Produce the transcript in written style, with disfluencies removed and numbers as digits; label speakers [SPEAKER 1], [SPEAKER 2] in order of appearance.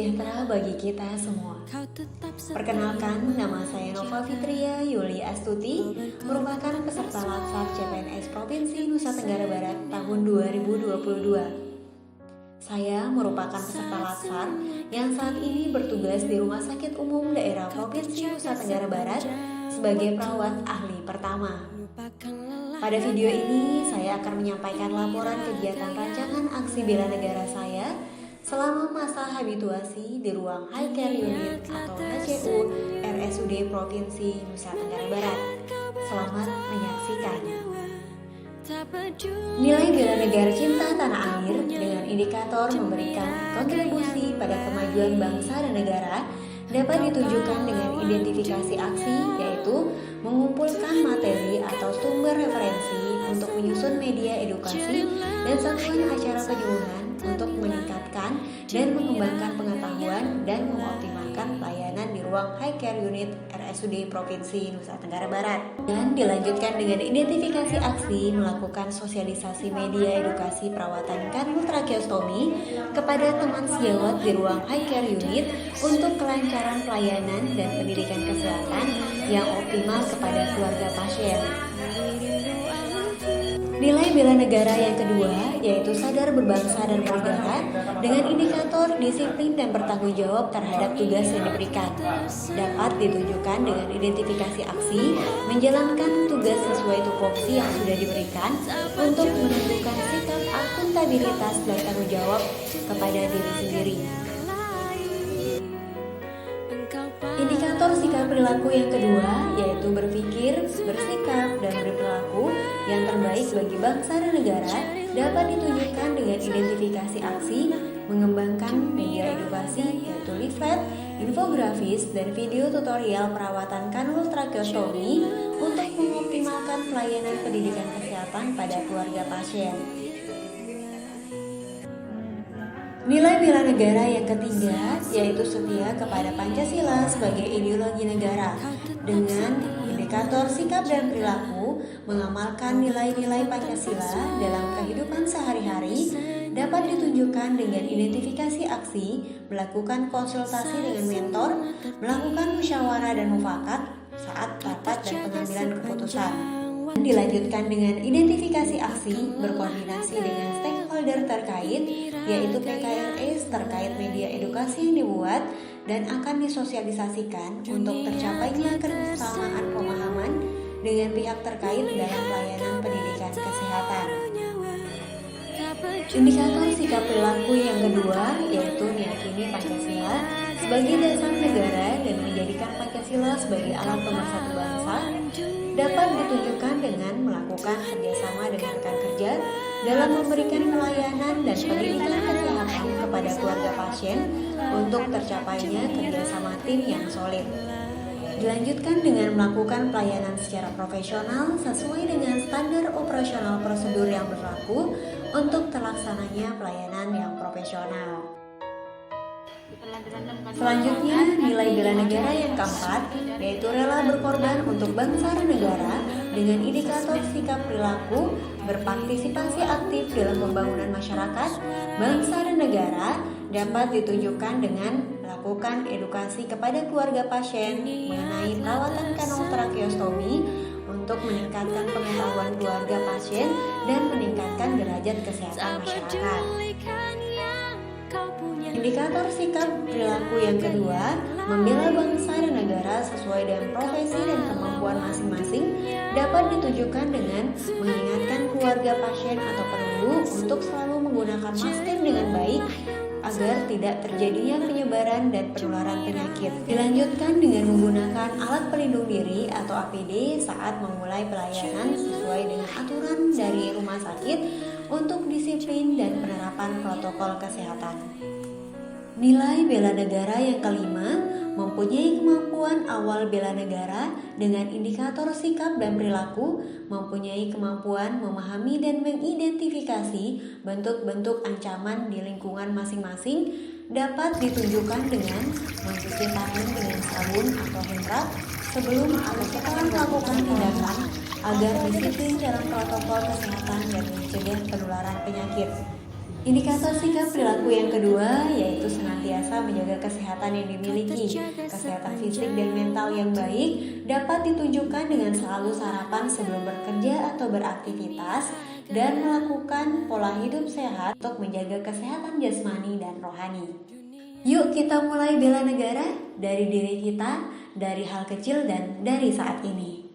[SPEAKER 1] sejahtera bagi kita semua. Perkenalkan, nama saya Nova Fitria Yuli Astuti, merupakan peserta Latsar CPNS Provinsi Nusa Tenggara Barat tahun 2022. Saya merupakan peserta Latsar yang saat ini bertugas di Rumah Sakit Umum Daerah Provinsi Nusa Tenggara Barat sebagai perawat ahli pertama. Pada video ini, saya akan menyampaikan laporan kegiatan rancangan aksi bela negara saya selama masa habituasi di ruang High Care Unit atau HCU RSUD Provinsi Nusa Tenggara Barat. Selamat menyaksikan. Nilai bela negara cinta tanah air dengan indikator memberikan kontribusi pada kemajuan bangsa dan negara dapat ditunjukkan dengan identifikasi aksi, yaitu mengumpulkan materi atau sumber referensi untuk menyusun media edukasi dan satuan acara penyuluhan untuk meningkatkan dan mengembangkan pengetahuan dan mengoptimalkan pelayanan di ruang High Care Unit RSUD Provinsi Nusa Tenggara Barat. Dan dilanjutkan dengan identifikasi aksi melakukan sosialisasi media edukasi perawatan kanul tracheostomi kepada teman sejawat di ruang High Care Unit untuk kelancaran pelayanan dan pendidikan kesehatan yang optimal kepada keluarga pasien. Nilai bela negara yang kedua yaitu sadar berbangsa dan bernegara dengan indikator disiplin dan bertanggung jawab terhadap tugas yang diberikan. Dapat ditunjukkan dengan identifikasi aksi menjalankan tugas sesuai tupoksi yang sudah diberikan untuk menentukan sikap akuntabilitas dan tanggung jawab kepada diri sendiri. Indikator sikap perilaku yang kedua yaitu berpikir, bersikap, dan berperilaku yang terbaik bagi bangsa dan negara dapat ditunjukkan dengan identifikasi aksi, mengembangkan media edukasi yaitu leaflet, infografis, dan video tutorial perawatan kanul tracheostomi untuk mengoptimalkan pelayanan pendidikan kesehatan pada keluarga pasien. Nilai bela negara yang ketiga yaitu setia kepada Pancasila sebagai ideologi negara dengan indikator sikap dan perilaku mengamalkan nilai-nilai Pancasila dalam kehidupan sehari-hari dapat ditunjukkan dengan identifikasi aksi, melakukan konsultasi dengan mentor, melakukan musyawarah dan mufakat saat rapat dan pengambilan keputusan. Dilanjutkan dengan identifikasi aksi, berkoordinasi dengan stakeholder terkait, yaitu PKRS terkait media edukasi yang dibuat dan akan disosialisasikan untuk tercapainya kebersamaan pemahaman dengan pihak terkait dalam pelayanan pendidikan kesehatan. Indikator sikap perilaku yang kedua yaitu meyakini Pancasila sebagai dasar negara dan menjadikan Pancasila sebagai alat pemersatu bangsa dapat ditunjukkan dengan melakukan kerjasama dengan rekan kerja dalam memberikan pelayanan dan pendidikan kesehatan kepada keluarga pasien untuk tercapainya kerjasama tim yang solid. Dilanjutkan dengan melakukan pelayanan secara profesional sesuai dengan standar operasional prosedur yang berlaku untuk terlaksananya pelayanan yang profesional. Selanjutnya, nilai bela negara yang keempat yaitu rela berkorban untuk bangsa dan negara dengan indikator sikap perilaku, berpartisipasi aktif dalam pembangunan masyarakat, bangsa dan negara dapat ditunjukkan dengan melakukan edukasi kepada keluarga pasien mengenai perawatan kanul tracheostomi untuk meningkatkan pengetahuan keluarga pasien dan meningkatkan derajat kesehatan masyarakat. Indikator sikap perilaku yang kedua, membela bangsa dan negara sesuai dengan profesi dan kemampuan masing-masing dapat ditunjukkan dengan mengingatkan keluarga pasien atau penunggu untuk selalu menggunakan masker dengan baik agar tidak terjadinya penyebaran dan penularan penyakit. Dilanjutkan dengan menggunakan alat pelindung diri atau APD saat memulai pelayanan sesuai dengan aturan dari rumah sakit untuk disiplin dan penerapan protokol kesehatan. Nilai bela negara yang kelima mempunyai kemampuan awal bela negara dengan indikator sikap dan perilaku, mempunyai kemampuan memahami dan mengidentifikasi bentuk-bentuk ancaman di lingkungan masing-masing, dapat ditunjukkan dengan mencuci tangan dengan sabun atau hand rub sebelum atau setelah melakukan tindakan agar disiplin dalam protokol kesehatan dan mencegah penularan penyakit. Indikator sikap perilaku yang kedua yaitu senantiasa menjaga kesehatan yang dimiliki. Kesehatan fisik dan mental yang baik dapat ditunjukkan dengan selalu sarapan sebelum bekerja atau beraktivitas dan melakukan pola hidup sehat untuk menjaga kesehatan jasmani dan rohani. Yuk kita mulai bela negara dari diri kita, dari hal kecil dan dari saat ini.